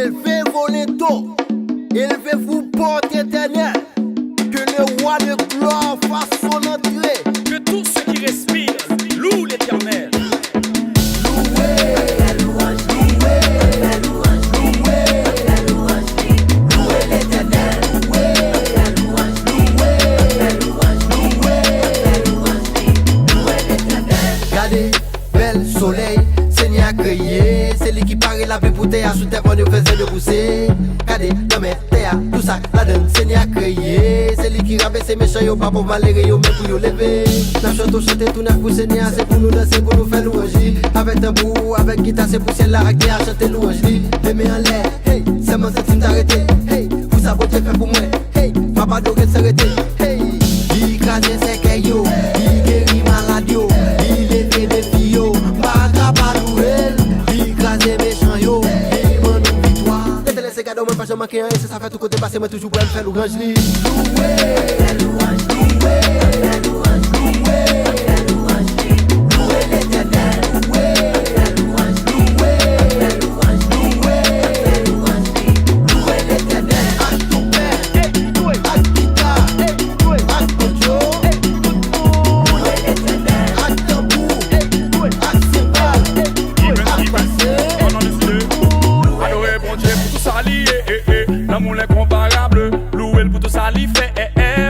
Élevez vos linteaux, élevez-vous porte éternelle. Que le roi de gloire fasse son entrée. Que tous ceux qui respirent louent l'Éternel. Regardez, bel soleil, Seigneur a créé. C'est lui qui paraît la paix pour terre, sous terre on ne faisait de pousser. Regardez, dans mes terres, tout ça, la donne, Seigneur a créé. C'est lui qui rabaisse ses méchants, yo pas pour malheureux, yo mais pour yo lever. N'a chanté, chanté tout neuf pour Seigneur, c'est pour nous danser, pour nous faire louange. Avec tambour, avec guitare, c'est pour ciel la raquer à chanter louange. Les mains en l'air, hey, c'est mon sentiment d'arrêter. Hey, vous savez Dieu fait pour moi. Hey, ma pas d'oreille s'arrêter. Hey, il crase ses cailloux, il guérit malade yo. Pas jamais manquer un, ça fait tout côté passer, moi toujours pour me faire louange. Louer, louange, louer, louange, louer, louange, louer l'Éternel, louer, louange, louer, louange, louer, louange, louer l'Éternel. À tout père, à guitare, à banjo, louer l'Éternel. À tambour, à cymbale, à basset. Adorer bon Dieu pour tout ça lié. L'amour incomparable, louer pour tout ça li fait,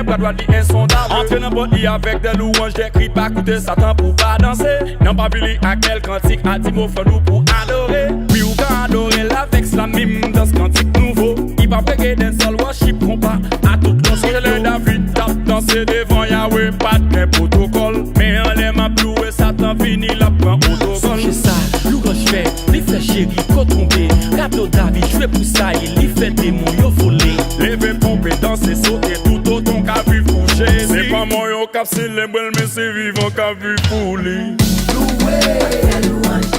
bras droit li insondable. Entrer dans boîte avec des louanges, des cris, pas coûter Satan pour pas danser. Non pas vili à quel cantique, à Timo fait nous pour adorer. Puis ou quand adorer avec la mime dans ce cantique nouveau. Il va péguer d'un seul worship, compas à tout le monde. Le David tape danser devant Yahweh, pas de protocole. Mais en l'air m'a loué, Satan fini la prend autogol. Songez ça, louange fait, li fait chéri, cotombé. Rappelez David, jouez pour ça, il fait démon, yo volé. Lever, pomper, danser, sauter, tout autant qu'a vu coucher. C'est pas moi yo cap célèbre, mais c'est vivant qu'a vu pour lui. Louer, louange,